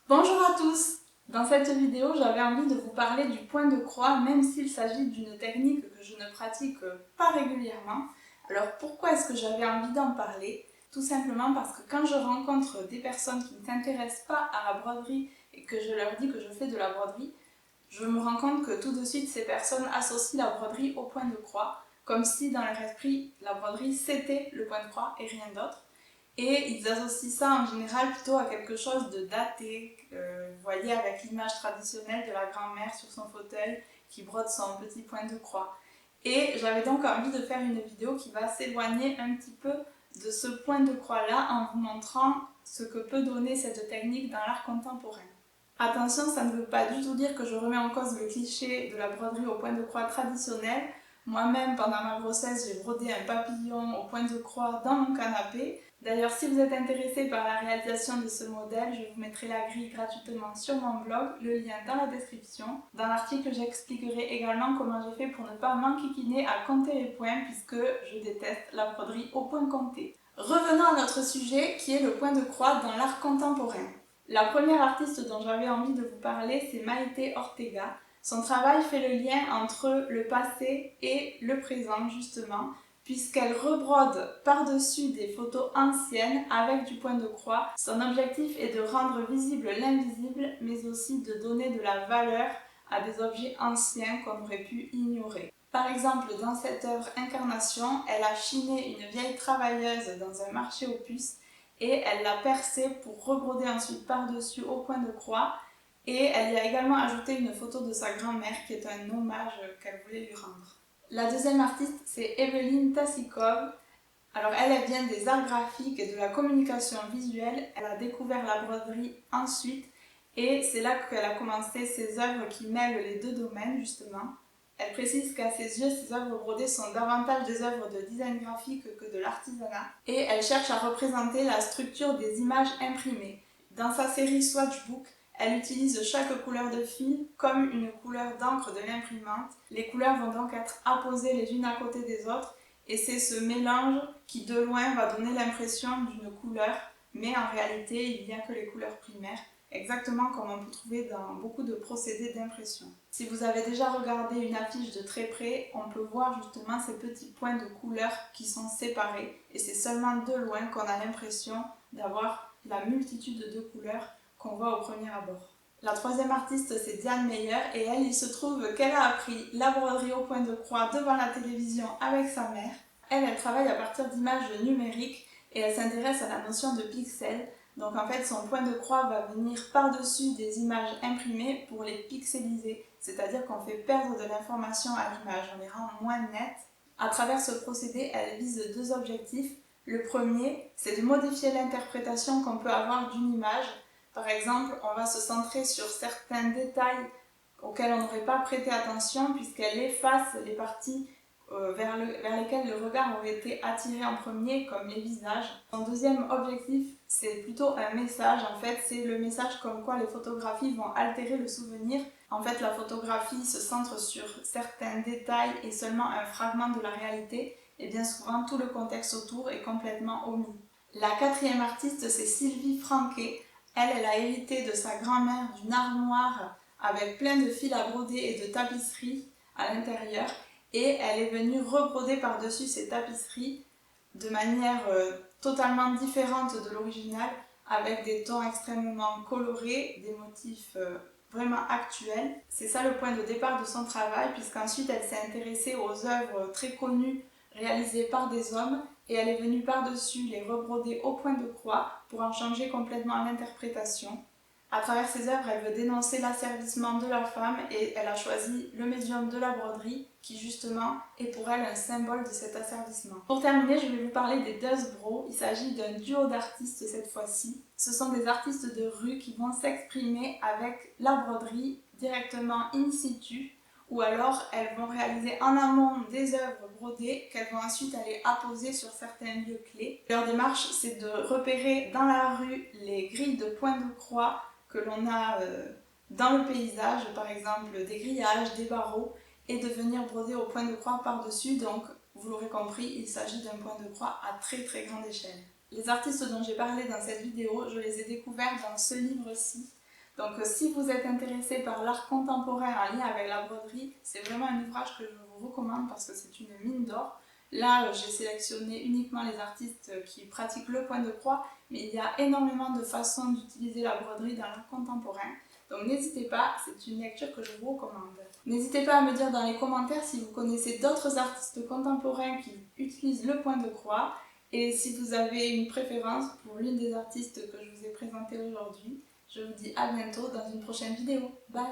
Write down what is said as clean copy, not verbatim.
Bonjour à tous! Dans cette vidéo, j'avais envie de vous parler du point de croix, même s'il s'agit d'une technique que je ne pratique pas régulièrement. Alors pourquoi est-ce que j'avais envie d'en parler? Tout simplement parce que quand je rencontre des personnes qui ne s'intéressent pas à la broderie et que je leur dis que je fais de la broderie, je me rends compte que tout de suite ces personnes associent la broderie au point de croix, comme si dans leur esprit la broderie c'était le point de croix et rien d'autre. Et ils associent ça en général plutôt à quelque chose de daté, vous voyez, avec l'image traditionnelle de la grand-mère sur son fauteuil qui brode son petit point de croix. Et j'avais donc envie de faire une vidéo qui va s'éloigner un petit peu de ce point de croix-là en vous montrant ce que peut donner cette technique dans l'art contemporain. Attention, ça ne veut pas du tout dire que je remets en cause le cliché de la broderie au point de croix traditionnel. Moi-même, pendant ma grossesse, j'ai brodé un papillon au point de croix dans mon canapé. D'ailleurs, si vous êtes intéressé par la réalisation de ce modèle, je vous mettrai la grille gratuitement sur mon blog, le lien dans la description. Dans l'article, j'expliquerai également comment j'ai fait pour ne pas m'enquiquiner à compter les points puisque je déteste la broderie au point compté. Revenons à notre sujet qui est le point de croix dans l'art contemporain. La première artiste dont j'avais envie de vous parler, c'est Maite Ortega. Son travail fait le lien entre le passé et le présent, justement, puisqu'elle rebrode par-dessus des photos anciennes avec du point de croix. Son objectif est de rendre visible l'invisible, mais aussi de donner de la valeur à des objets anciens qu'on aurait pu ignorer. Par exemple, dans cette œuvre Incarnation, elle a chiné une vieille travailleuse dans un marché aux puces et elle l'a percée pour rebroder ensuite par-dessus au point de croix. Et elle y a également ajouté une photo de sa grand-mère qui est un hommage qu'elle voulait lui rendre. La deuxième artiste, c'est Eveline Tassikov. Alors elle vient des arts graphiques et de la communication visuelle. Elle a découvert la broderie ensuite et c'est là qu'elle a commencé ses œuvres qui mêlent les deux domaines justement. Elle précise qu'à ses yeux, ses œuvres brodées sont davantage des œuvres de design graphique que de l'artisanat et elle cherche à représenter la structure des images imprimées. Dans sa série Swatchbook, elle utilise chaque couleur de fil comme une couleur d'encre de l'imprimante. Les couleurs vont donc être apposées les unes à côté des autres et c'est ce mélange qui de loin va donner l'impression d'une couleur, mais en réalité il n'y a que les couleurs primaires, exactement comme on peut trouver dans beaucoup de procédés d'impression. Si vous avez déjà regardé une affiche de très près, on peut voir justement ces petits points de couleurs qui sont séparés et c'est seulement de loin qu'on a l'impression d'avoir la multitude de couleurs qu'on voit au premier abord. La troisième artiste, c'est Diane Meyer, et elle, il se trouve qu'elle a appris la broderie au point de croix devant la télévision avec sa mère. Elle travaille à partir d'images numériques et elle s'intéresse à la notion de pixels. Donc en fait, son point de croix va venir par-dessus des images imprimées pour les pixeliser, c'est-à-dire qu'on fait perdre de l'information à l'image, on les rend moins nettes. À travers ce procédé, elle vise deux objectifs. Le premier, c'est de modifier l'interprétation qu'on peut avoir d'une image. Par exemple, on va se centrer sur certains détails auxquels on n'aurait pas prêté attention puisqu'elle efface les parties vers lesquelles le regard aurait été attiré en premier, comme les visages. Son deuxième objectif, c'est plutôt un message. En fait, c'est le message comme quoi les photographies vont altérer le souvenir. En fait, la photographie se centre sur certains détails et seulement un fragment de la réalité, et bien souvent tout le contexte autour est complètement omis. La quatrième artiste, c'est Sylvie Franquet. Elle a hérité de sa grand-mère d'une armoire avec plein de fils à broder et de tapisseries à l'intérieur et elle est venue rebroder par-dessus ces tapisseries de manière totalement différente de l'original avec des tons extrêmement colorés, des motifs vraiment actuels. C'est ça le point de départ de son travail puisqu'ensuite elle s'est intéressée aux œuvres très connues réalisées par des hommes et elle est venue par-dessus les rebroder au point de croix pour en changer complètement l'interprétation. À travers ses œuvres, elle veut dénoncer l'asservissement de la femme et elle a choisi le médium de la broderie qui justement est pour elle un symbole de cet asservissement. Pour terminer, je vais vous parler des Dustbros. Il s'agit d'un duo d'artistes cette fois-ci. Ce sont des artistes de rue qui vont s'exprimer avec la broderie directement in situ ou alors elles vont réaliser en amont des œuvres brodées qu'elles vont ensuite aller apposer sur certains lieux clés. Leur démarche, c'est de repérer dans la rue les grilles de points de croix que l'on a dans le paysage, par exemple des grillages, des barreaux, et de venir broder au point de croix par-dessus. Donc, vous l'aurez compris, il s'agit d'un point de croix à très grande échelle. Les artistes dont j'ai parlé dans cette vidéo, je les ai découverts dans ce livre-ci. Donc si vous êtes intéressé par l'art contemporain en lien avec la broderie, c'est vraiment un ouvrage que je vous recommande parce que c'est une mine d'or. Là, j'ai sélectionné uniquement les artistes qui pratiquent le point de croix, mais il y a énormément de façons d'utiliser la broderie dans l'art contemporain. Donc n'hésitez pas, c'est une lecture que je vous recommande. N'hésitez pas à me dire dans les commentaires si vous connaissez d'autres artistes contemporains qui utilisent le point de croix et si vous avez une préférence pour l'une des artistes que je vous ai présentées aujourd'hui. Je vous dis à bientôt dans une prochaine vidéo. Bye!